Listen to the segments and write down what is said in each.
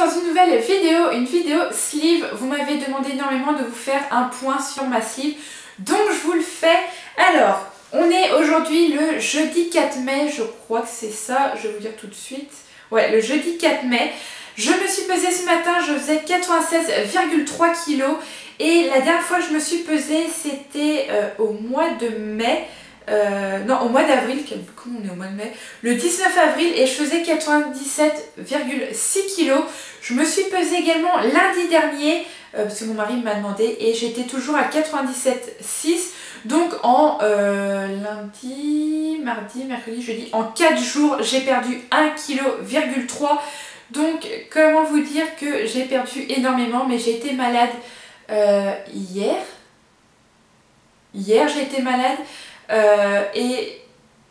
dans une nouvelle vidéo, une vidéo sleeve. Vous m'avez demandé énormément de vous faire un point sur ma sleeve, donc je vous le fais. Alors, on est aujourd'hui le jeudi 4 mai, je crois que c'est ça, je vais vous dire tout de suite. Ouais, le jeudi 4 mai. Je me suis pesée ce matin, je faisais 96,3 kg et la dernière fois que je me suis pesée, c'était au mois de mai. Non, au mois d'avril, comment on est au mois de mai, le 19 avril, et je faisais 97,6 kg. Je me suis pesée également lundi dernier, parce que mon mari m'a demandé, et j'étais toujours à 97,6. Donc en lundi, mardi, mercredi, jeudi, en 4 jours, j'ai perdu 1,3 kg. Donc comment vous dire que j'ai perdu énormément, mais j'ai été malade hier. Hier j'ai été malade. Et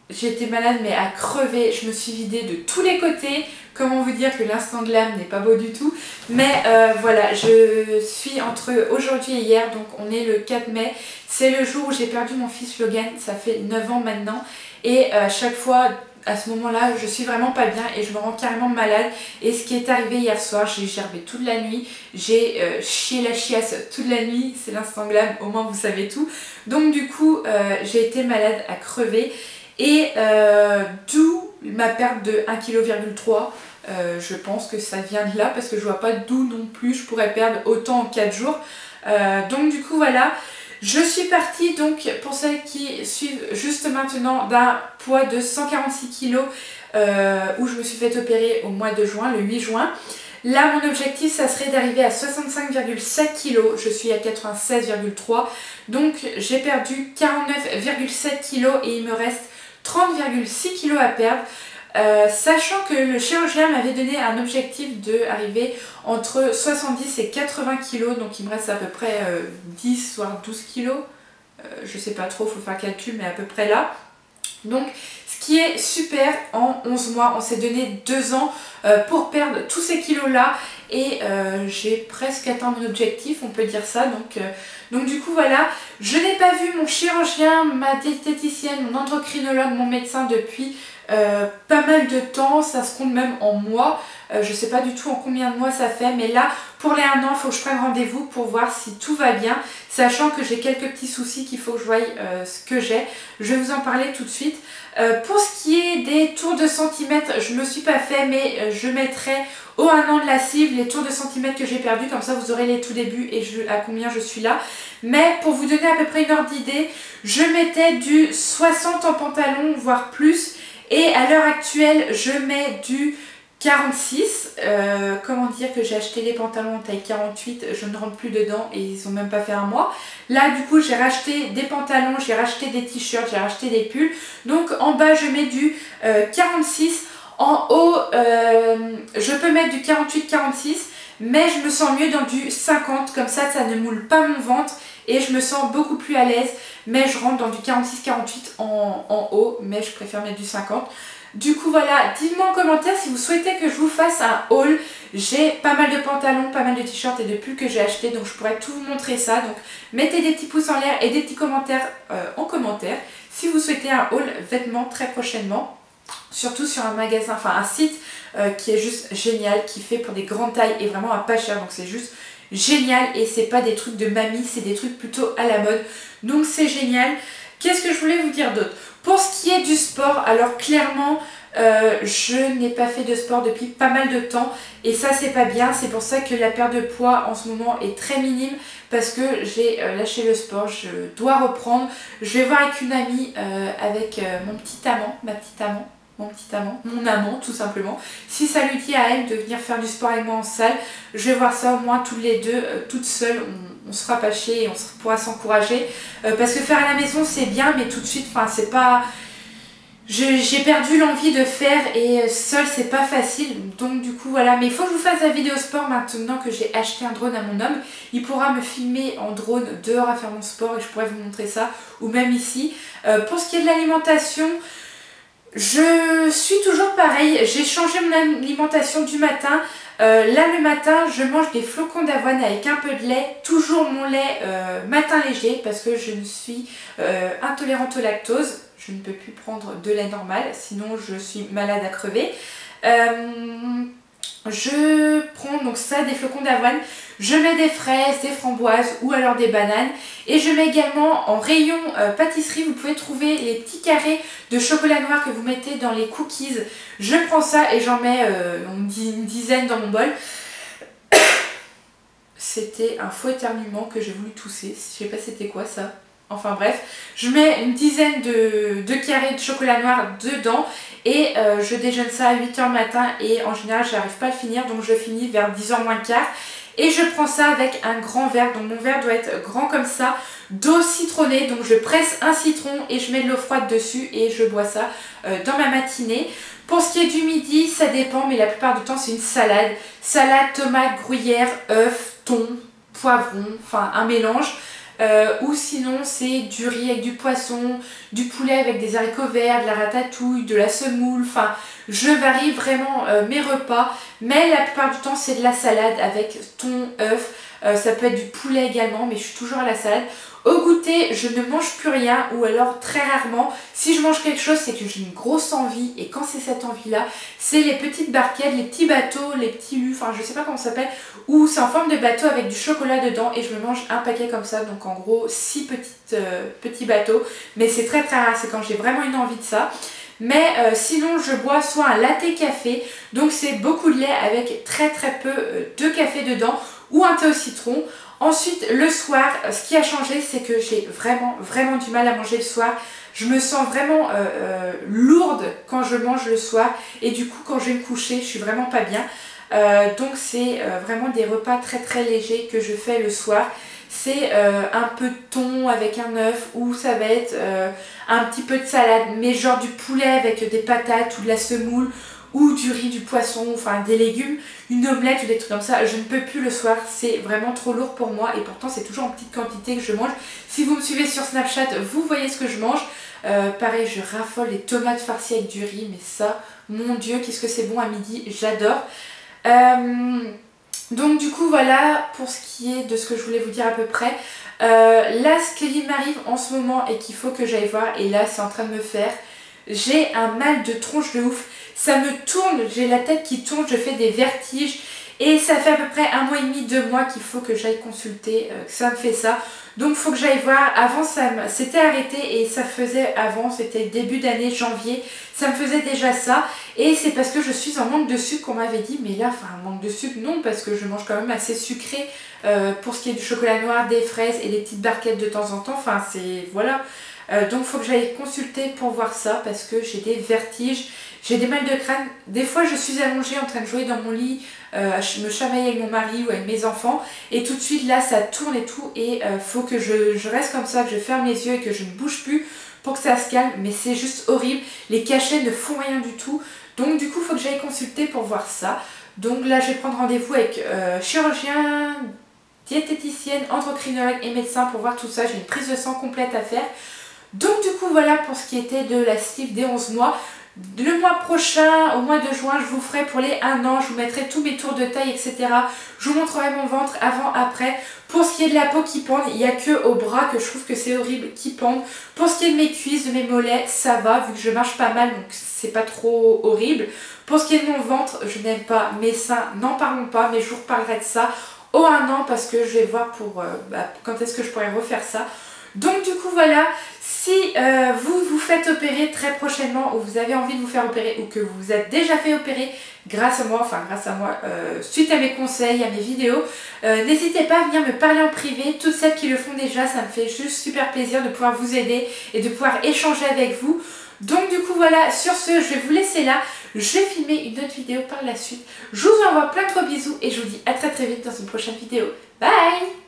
j'étais malade mais à crever, je me suis vidée de tous les côtés. Comment vous dire que l'instant glam n'est pas beau du tout. Mais voilà, je suis entre aujourd'hui et hier, donc on est le 4 mai. C'est le jour où j'ai perdu mon fils Logan, ça fait 9 ans maintenant. Et à chaque fois, à ce moment-là, je suis vraiment pas bien et je me rends carrément malade. Et ce qui est arrivé hier soir, j'ai gerbé toute la nuit, j'ai chié la chiasse toute la nuit, c'est l'instant glam, au moins vous savez tout. Donc du coup, j'ai été malade à crever et d'où ma perte de 1,3 kg. Je pense que ça vient de là parce que je vois pas d'où non plus je pourrais perdre autant en 4 jours. Donc du coup voilà. Je suis partie donc, pour celles qui suivent juste maintenant, d'un poids de 146 kg où je me suis fait opérer au mois de juin, le 8 juin. Là, mon objectif, ça serait d'arriver à 65,7 kg. Je suis à 96,3. Donc, j'ai perdu 49,7 kg et il me reste 30,6 kg à perdre. Sachant que le chirurgien m'avait donné un objectif d'arriver entre 70 et 80 kg, donc il me reste à peu près 10 voire 12 kg, je sais pas trop, faut faire calcul, mais à peu près là. Donc ce qui est super, en 11 mois, on s'est donné 2 ans pour perdre tous ces kilos là et j'ai presque atteint mon objectif, on peut dire ça. Donc du coup voilà, je n'ai pas vu mon chirurgien, ma diététicienne, mon endocrinologue, mon médecin depuis pas mal de temps, ça se compte même en mois. Je sais pas du tout en combien de mois ça fait, mais là pour les 1 an il faut que je prenne rendez-vous pour voir si tout va bien, sachant que j'ai quelques petits soucis qu'il faut que je voie ce que j'ai. Je vais vous en parler tout de suite. Pour ce qui est des tours de centimètres, je ne me suis pas fait, mais je mettrai au 1 an de la sleeve les tours de centimètres que j'ai perdus, comme ça vous aurez les tout débuts et à combien je suis là. Mais pour vous donner à peu près une ordre d'idée, je mettais du 60 en pantalon, voire plus. Et à l'heure actuelle, je mets du 46. Comment dire que j'ai acheté les pantalons en taille 48, je ne rentre plus dedans et ils ont même pas fait 1 mois. Là du coup j'ai racheté des pantalons, j'ai racheté des t-shirts, j'ai racheté des pulls. Donc en bas je mets du 46. En haut je peux mettre du 48-46. Mais je me sens mieux dans du 50, comme ça ne moule pas mon ventre et je me sens beaucoup plus à l'aise. Mais je rentre dans du 46-48 en haut, mais je préfère mettre du 50. Du coup voilà, dites-moi en commentaire si vous souhaitez que je vous fasse un haul. J'ai pas mal de pantalons, pas mal de t-shirts et de pulls que j'ai acheté, donc je pourrais tout vous montrer ça. Donc mettez des petits pouces en l'air et des petits commentaires en commentaire si vous souhaitez un haul vêtements très prochainement. Surtout sur un magasin, enfin un site qui est juste génial, qui fait pour des grandes tailles et vraiment à pas cher, donc c'est juste génial et c'est pas des trucs de mamie, c'est des trucs plutôt à la mode, donc c'est génial. Qu'est-ce que je voulais vous dire d'autre? Pour ce qui est du sport, alors clairement je n'ai pas fait de sport depuis pas mal de temps et ça c'est pas bien, c'est pour ça que la perte de poids en ce moment est très minime parce que j'ai lâché le sport, je dois reprendre. Je vais voir avec une amie, avec mon petit amant, ma petite amant, mon amant tout simplement, si ça lui dit à elle de venir faire du sport avec moi en salle. Je vais voir ça au moins toutes les deux, toutes seules, on sera pas chier et on pourra s'encourager parce que faire à la maison c'est bien, mais tout de suite, enfin c'est pas... J'ai perdu l'envie de faire et seule c'est pas facile, donc du coup voilà. Mais il faut que je vous fasse la vidéo sport maintenant que j'ai acheté un drone à mon homme. Il pourra me filmer en drone dehors à faire mon sport et je pourrais vous montrer ça, ou même ici. Pour ce qui est de l'alimentation, je suis toujours pareil, j'ai changé mon alimentation du matin. Là le matin je mange des flocons d'avoine avec un peu de lait, toujours mon lait matin léger parce que je suis intolérante au lactose, je ne peux plus prendre de lait normal sinon je suis malade à crever. je prends donc ça, des flocons d'avoine, je mets des fraises, des framboises ou alors des bananes et je mets également en rayon pâtisserie, vous pouvez trouver les petits carrés de chocolat noir que vous mettez dans les cookies. Je prends ça et j'en mets une dizaine dans mon bol. C'était un faux éternuement que j'ai voulu tousser, je sais pas c'était quoi ça. Enfin bref, je mets une dizaine de carrés de chocolat noir dedans et je déjeune ça à 8 h le matin et en général j'arrive pas à le finir, donc je finis vers 10 h moins le quart. Et je prends ça avec un grand verre, donc mon verre doit être grand comme ça, d'eau citronnée, donc je presse un citron et je mets de l'eau froide dessus et je bois ça dans ma matinée. Pour ce qui est du midi, ça dépend, mais la plupart du temps c'est une salade. Salade, tomate, gruyère, œufs, thon, poivron, enfin un mélange. Ou sinon c'est du riz avec du poisson, du poulet avec des haricots verts, de la ratatouille, de la semoule, enfin je varie vraiment mes repas, mais la plupart du temps c'est de la salade avec thon, œuf, ça peut être du poulet également, mais je suis toujours à la salade. Au goûter, je ne mange plus rien ou alors très rarement. Si je mange quelque chose, c'est que j'ai une grosse envie et quand c'est cette envie-là, c'est les petites barquettes, les petits bateaux, les petits lus, enfin je sais pas comment ça s'appelle, où c'est en forme de bateau avec du chocolat dedans et je me mange un paquet comme ça, donc en gros 6 petits bateaux, mais c'est très très rare, c'est quand j'ai vraiment une envie de ça. Mais sinon je bois soit un latte café, donc c'est beaucoup de lait avec très très peu de café dedans, ou un thé au citron. Ensuite le soir, ce qui a changé c'est que j'ai vraiment du mal à manger le soir. Je me sens vraiment lourde quand je mange le soir et du coup quand je vais me coucher je suis vraiment pas bien. Donc c'est vraiment des repas très très légers que je fais le soir. C'est un peu de thon avec un œuf ou ça va être un petit peu de salade, mais genre du poulet avec des patates ou de la semoule ou du riz, du poisson, enfin des légumes, une omelette ou des trucs comme ça. Je ne peux plus le soir, c'est vraiment trop lourd pour moi et pourtant c'est toujours en petite quantité que je mange. Si vous me suivez sur Snapchat, vous voyez ce que je mange. Pareil, je raffole les tomates farcies avec du riz, mais ça, mon Dieu, qu'est-ce que c'est bon à midi, j'adore. Donc du coup voilà pour ce qui est de ce que je voulais vous dire à peu près. Là ce qui m'arrive en ce moment et qu'il faut que j'aille voir, et là c'est en train de me faire, j'ai un mal de tronche de ouf, ça me tourne, j'ai la tête qui tourne, je fais des vertiges et ça fait à peu près 1 mois et demi, 2 mois qu'il faut que j'aille consulter, que ça me fait ça. Donc il faut que j'aille voir. Avant ça s'était arrêté et ça faisait avant, c'était début d'année, janvier, ça me faisait déjà ça. Et c'est parce que je suis en manque de sucre qu'on m'avait dit, mais là, enfin un manque de sucre non, parce que je mange quand même assez sucré pour ce qui est du chocolat noir, des fraises et des petites barquettes de temps en temps, enfin c'est, voilà. Donc il faut que j'aille consulter pour voir ça parce que j'ai des vertiges, j'ai des mal de crâne. Des fois je suis allongée en train de jouer dans mon lit, je me chamaille avec mon mari ou avec mes enfants et tout de suite là ça tourne et tout et faut que je reste comme ça, que je ferme les yeux et que je ne bouge plus pour que ça se calme, mais c'est juste horrible, les cachets ne font rien du tout. Donc du coup il faut que j'aille consulter pour voir ça. Donc là je vais prendre rendez-vous avec chirurgien, diététicienne, endocrinologue et médecin pour voir tout ça. J'ai une prise de sang complète à faire. Donc du coup voilà pour ce qui était de la sleeve des 11 mois. Le mois prochain, au mois de juin, je vous ferai pour les 1 an, je vous mettrai tous mes tours de taille, etc. Je vous montrerai mon ventre avant, après. Pour ce qui est de la peau qui pend, il n'y a que au bras que je trouve que c'est horrible qui pendent. Pour ce qui est de mes cuisses, de mes mollets, ça va vu que je marche pas mal, donc c'est pas trop horrible. Pour ce qui est de mon ventre, je n'aime pas mes seins, n'en parlons pas, mais je vous reparlerai de ça au 1 an parce que je vais voir pour quand est-ce que je pourrais refaire ça. Donc du coup voilà, si vous vous faites opérer très prochainement ou vous avez envie de vous faire opérer ou que vous vous êtes déjà fait opérer grâce à moi, suite à mes conseils, à mes vidéos, n'hésitez pas à venir me parler en privé. Toutes celles qui le font déjà, ça me fait juste super plaisir de pouvoir vous aider et de pouvoir échanger avec vous. Donc du coup voilà, sur ce je vais vous laisser là, je vais filmer une autre vidéo par la suite. Je vous envoie plein de gros bisous et je vous dis à très vite dans une prochaine vidéo. Bye!